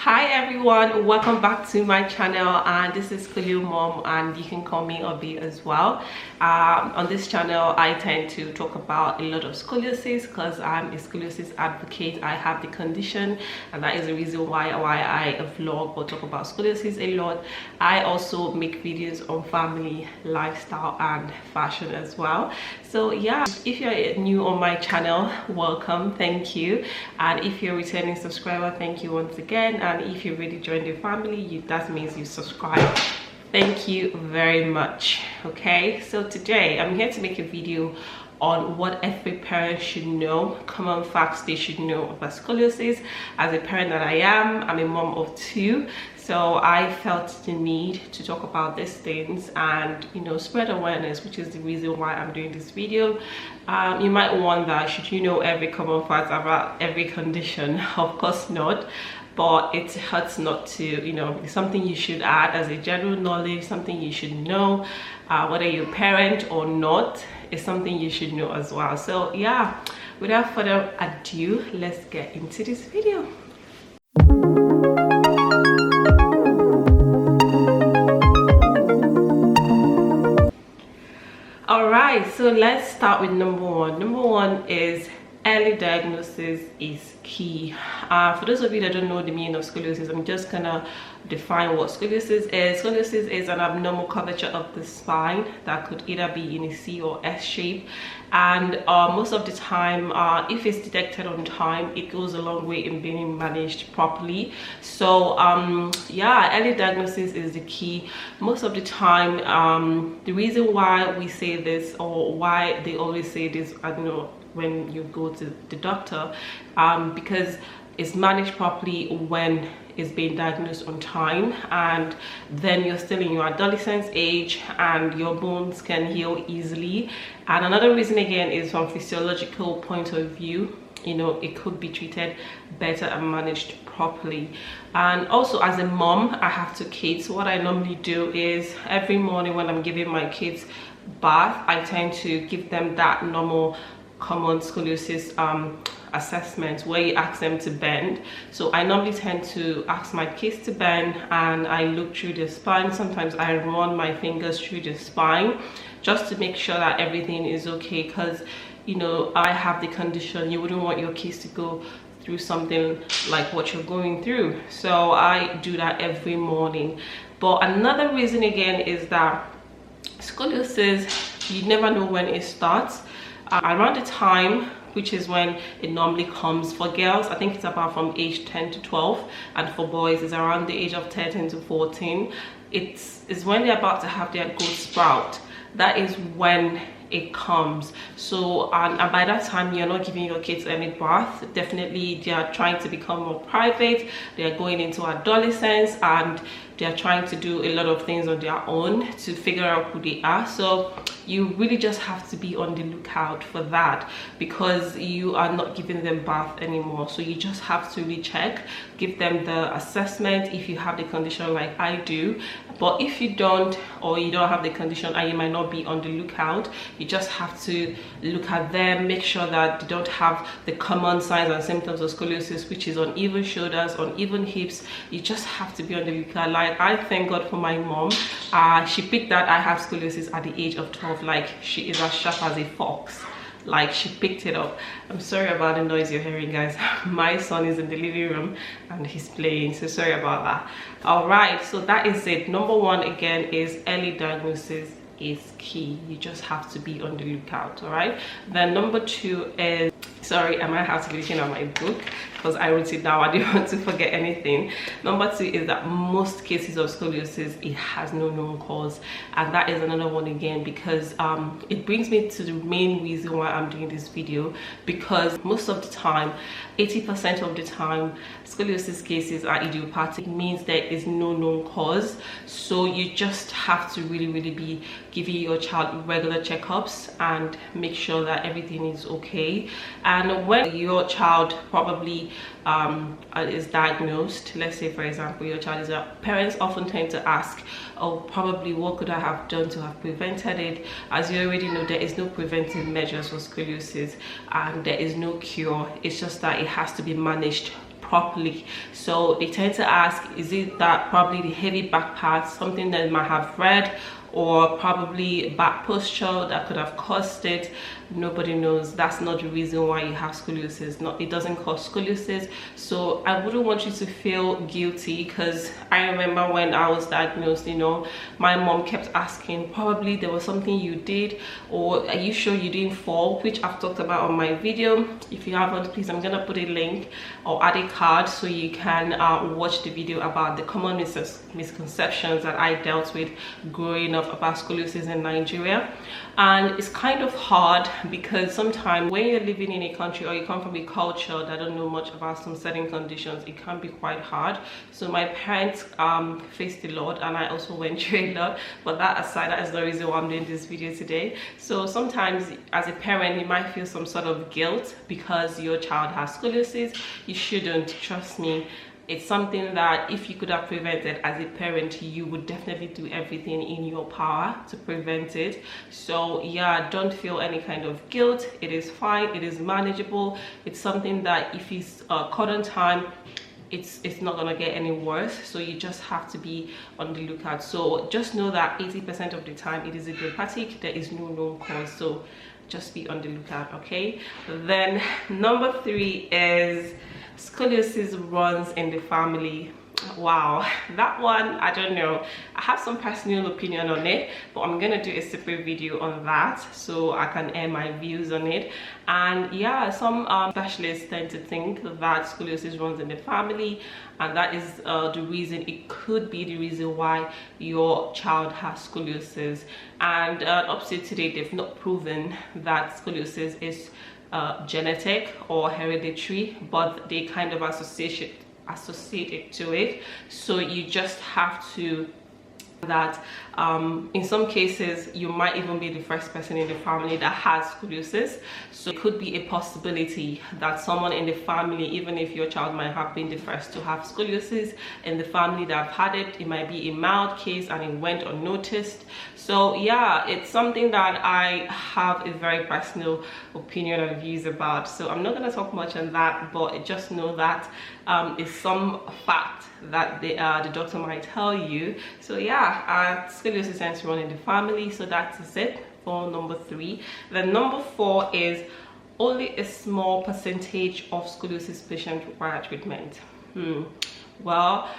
Hi everyone, welcome back to my channel, and this is Scolio Mom, and you can call me Obi as well. On this channel I tend to talk about a lot of scoliosis because I'm a scoliosis advocate. I have the condition, and that is the reason why I vlog or talk about scoliosis a lot. I also make videos on family, lifestyle and fashion as well. So yeah, if you're new on my channel, welcome, thank you. And if you're a returning subscriber, thank you once again. And if you already joined the family, that means you subscribe. Thank you very much. Okay, so today I'm here to make a video on what every parent should know, common facts they should know about scoliosis. As a parent that I am, I'm a mom of two, so I felt the need to talk about these things and, you know, spread awareness, which is the reason why I'm doing this video. You might wonder, should you know every common fact about every condition? Of course not, but it hurts not to. You know, it's something you should add as a general knowledge, something you should know, whether you're a parent or not. Is something you should know as well. So yeah, without further ado, let's get into this video. All right, so let's start with number one is early diagnosis is key. For those of you that don't know the meaning of scoliosis, I'm just gonna define what scoliosis is. Scoliosis is an abnormal curvature of the spine that could either be in a C or S shape, and most of the time, if it's detected on time, it goes a long way in being managed properly. So yeah, early diagnosis is the key. Most of the time, the reason why we say this, or why they always say this, I don't know, when you go to the doctor, because it's managed properly when it's being diagnosed on time, and then you're still in your adolescence age and your bones can heal easily. And another reason again is from physiological point of view, you know, it could be treated better and managed properly. And also, as a mom, I have two kids. What I normally do is every morning when I'm giving my kids bath, I tend to give them that normal common scoliosis assessment where you ask them to bend. So I normally tend to ask my kids to bend, and I look through the spine. Sometimes I run my fingers through the spine just to make sure that everything is okay, because, you know, I have the condition. You wouldn't want your kids to go through something like what you're going through, so I do that every morning. But another reason again is that scoliosis, you never know when it starts. Around the time, which is when it normally comes for girls, I think it's about from age 10 to 12, and for boys it's around the age of 13 to 14. It's when they're about to have their growth sprout. That is when it comes. So and by that time, you're not giving your kids any bath. Definitely they are trying to become more private, they are going into adolescence, and they are trying to do a lot of things on their own to figure out who they are. So you really just have to be on the lookout for that, because you are not giving them bath anymore. So you just have to recheck, give them the assessment if you have the condition like I do. But if you don't, or you don't have the condition and you might not be on the lookout, you just have to look at them, make sure that they don't have the common signs and symptoms of scoliosis, which is uneven shoulders, uneven hips. You just have to be on the lookout. Like, I thank God for my mom. She picked that I have scoliosis at the age of 12. Like, she is as sharp as a fox. Like, she picked it up. I'm sorry about the noise you're hearing, guys. My son is in the living room and he's playing, so sorry about that. All right, so that is it. Number one again is early diagnosis is key. You just have to be on the lookout. All right, then number two is, sorry, I might have to be looking at my book because I wrote it down. I didn't want to forget anything. Number two is that most cases of scoliosis, it has no known cause, and that is another one again, because it brings me to the main reason why I'm doing this video, because most of the time, 80% of the time, scoliosis cases are idiopathic. It means there is no known cause. So you just have to really be giving your child regular checkups and make sure that everything is okay. And when your child probably is diagnosed, let's say for example your child is parents often tend to ask, oh, probably what could I have done to have prevented it? As you already know, there is no preventive measures for scoliosis and there is no cure. It's just that it has to be managed properly. So they tend to ask, is it that probably the heavy back part, something that might have read, or probably back posture that could have caused it? Nobody knows. That's not the reason why you have scoliosis. It doesn't cause scoliosis. So I wouldn't want you to feel guilty, because I remember when I was diagnosed, you know, my mom kept asking, probably there was something you did, or are you sure you didn't fall, which I've talked about on my video. If you haven't, please, I'm gonna put a link or add a card so you can watch the video about the common misconceptions that I dealt with growing up about scoliosis in Nigeria. And it's kind of hard, because sometimes when you're living in a country or you come from a culture that don't know much about some certain conditions, it can be quite hard. So my parents faced a lot, and I also went through a lot, but that aside, that is the reason why I'm doing this video today. So sometimes as a parent, you might feel some sort of guilt because your child has scoliosis. You shouldn't, trust me. It's something that if you could have prevented as a parent, you would definitely do everything in your power to prevent it. So yeah, don't feel any kind of guilt. It is fine. It is manageable. It's something that if it's caught on time, it's not gonna get any worse. So you just have to be on the lookout. So just know that 80% of the time it is idiopathic. There is no known cause. So just be on the lookout, okay? Then number 3 is scoliosis runs in the family. Wow, that one, I don't know. I have some personal opinion on it, but I'm gonna do a separate video on that so I can air my views on it. And yeah, some specialists tend to think that scoliosis runs in the family, and that is the reason, it could be the reason why your child has scoliosis. And up to today, they've not proven that scoliosis is genetic or hereditary, but they kind of associate it to it. So you just have to that in some cases you might even be the first person in the family that has scoliosis. So it could be a possibility that someone in the family, even if your child might have been the first to have scoliosis in the family that have had it, it might be a mild case and it went unnoticed. So yeah, it's something that I have a very personal opinion and views about. So I'm not going to talk much on that, but just know that it's some fact that the doctor might tell you. So yeah, scoliosis tends to run in the family. So that is it for number 3. Then number 4 is only a small percentage of scoliosis patients require treatment. Well,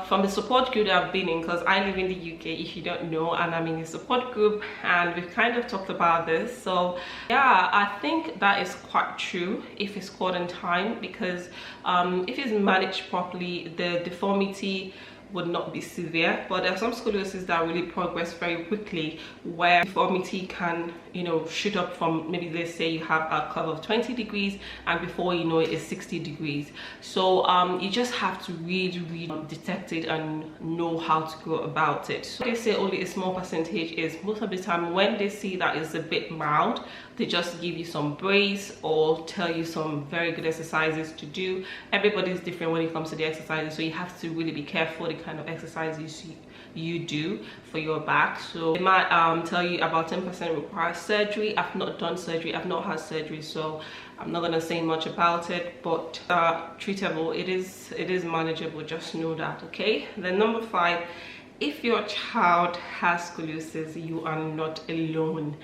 from the support group that I've been in, because I live in the UK, if you don't know, and I'm in a support group, and we've kind of talked about this. So yeah, I think that is quite true if it's caught in time, because if it's managed properly, the deformity would not be severe. But there are some scoliosis that really progress very quickly, where deformity can, you know, shoot up from, maybe let's say you have a curve of 20 degrees and before you know it is 60 degrees. So you just have to really detect it and know how to go about it. So they say only a small percentage is, most of the time when they see that it's a bit mild, they just give you some brace or tell you some very good exercises to do. Everybody's different when it comes to the exercises, so you have to really be careful the kind of exercises you do for your back. So they might tell you about 10% requires surgery. I've not done surgery, I've not had surgery, so I'm not going to say much about it, but treatable. It is manageable, just know that, okay? Then number 5, if your child has scoliosis, you are not alone.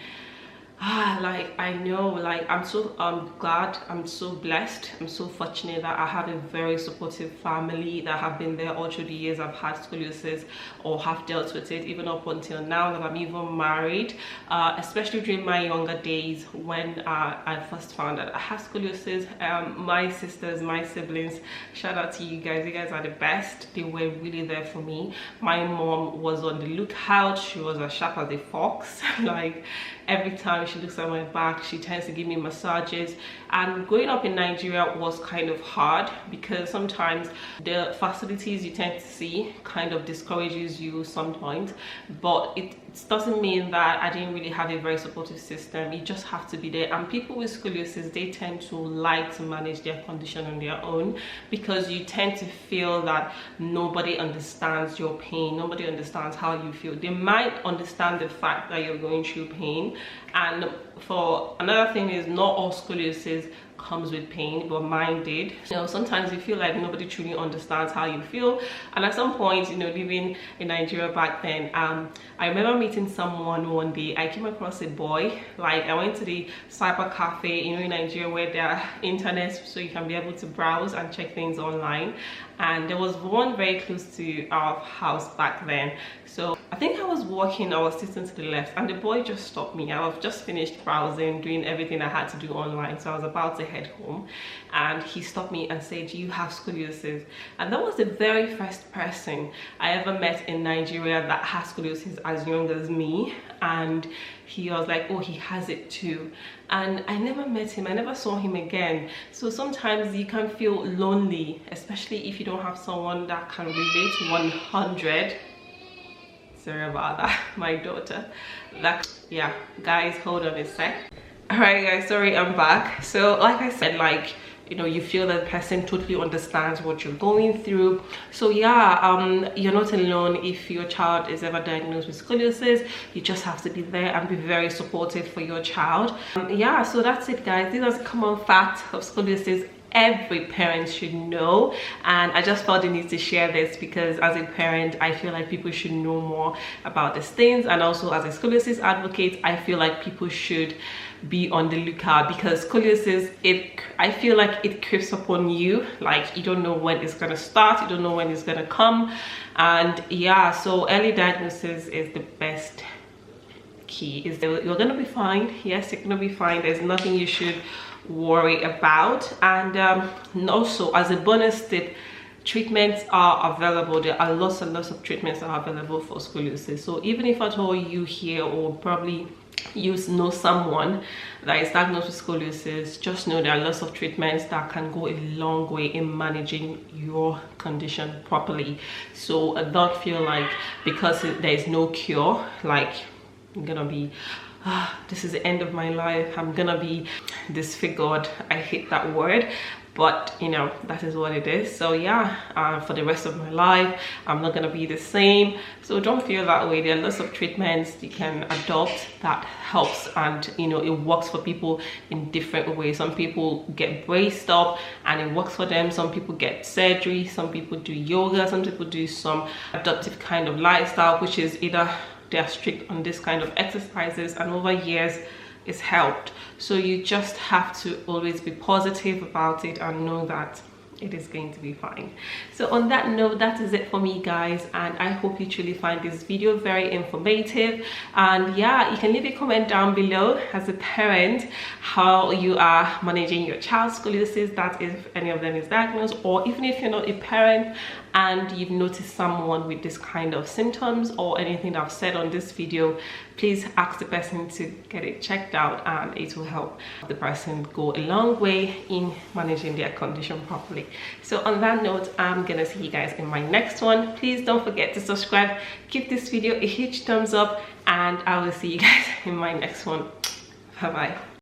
Like, I know, like, I'm so glad, I'm so blessed, I'm so fortunate that I have a very supportive family that have been there all through the years I've had scoliosis or have dealt with it, even up until now that I'm even married, especially during my younger days when I first found out I had scoliosis. My sisters, my siblings, shout out to you guys are the best. They were really there for me. My mom was on the lookout. She was as sharp as a fox. Like, every time she looks at my back, she tends to give me massages. And growing up in Nigeria was kind of hard, because sometimes the facilities you tend to see kind of discourages you sometimes, but it doesn't mean that I didn't really have a very supportive system. You just have to be there. And people with scoliosis, they tend to like to manage their condition on their own, because you tend to feel that nobody understands your pain, nobody understands how you feel. They might understand the fact that you're going through pain. And for another thing is, not all scoliosis comes with pain, but mine did. You know, sometimes you feel like nobody truly understands how you feel, and at some point, you know, living in Nigeria back then, I remember meeting someone one day. I came across a boy. Like, I went to the cyber cafe, you know, in Nigeria, where there are internet, so you can be able to browse and check things online, and there was one very close to our house back then. So I think I was walking, I was sitting to the left, and the boy just stopped me. I was just finished browsing, doing everything I had to do online, so I was about to head home, and he stopped me and said, "Do you have scoliosis?" And that was the very first person I ever met in Nigeria that has scoliosis as young as me. And he was like, "Oh, he has it too." And I never met him, I never saw him again. So sometimes you can feel lonely, especially if you don't have someone that can relate 100. Sorry about that, my daughter. That, yeah, guys, hold on a sec. All right, guys, sorry, I'm back. So like I said, like, you know, you feel that the person totally understands what you're going through. So yeah, you're not alone if your child is ever diagnosed with scoliosis. You just have to be there and be very supportive for your child. Yeah, so that's it, guys. These are the common facts of scoliosis every parent should know, and I just felt the need to share this because as a parent I feel like people should know more about these things, and also as a scoliosis advocate I feel like people should be on the lookout, because scoliosis, I feel like it creeps upon you. Like, you don't know when it's gonna start, you don't know when it's gonna come. And yeah, so early diagnosis is the best key. You're gonna be fine. Yes, you're gonna be fine. There's nothing you should worry about. And also, as a bonus tip, treatments are available. There are lots and lots of treatments that are available for scoliosis. So even if at all you hear, or probably you know someone that is diagnosed with scoliosis, just know there are lots of treatments that can go a long way in managing your condition properly. So don't feel like because there is no cure, like I'm gonna be this is the end of my life, I'm gonna be disfigured. I hate that word, but you know, that is what it is. So yeah, for the rest of my life I'm not gonna be the same. So don't feel that way. There are lots of treatments you can adopt that helps, and you know, it works for people in different ways. Some people get braced up and it works for them. Some people get surgery, some people do yoga, some people do some adaptive kind of lifestyle, which is either they are strict on this kind of exercises, and over years it's helped. So you just have to always be positive about it and know that it is going to be fine. So on that note, that is it for me, guys, and I hope you truly find this video very informative. And yeah, you can leave a comment down below as a parent how you are managing your child's scoliosis, that if any of them is diagnosed, or even if you're not a parent and you've noticed someone with this kind of symptoms or anything that I've said on this video, please ask the person to get it checked out, and it will help the person go a long way in managing their condition properly. So on that note, I'm gonna see you guys in my next one. Please don't forget to subscribe, give this video a huge thumbs up, and I will see you guys in my next one. Bye bye.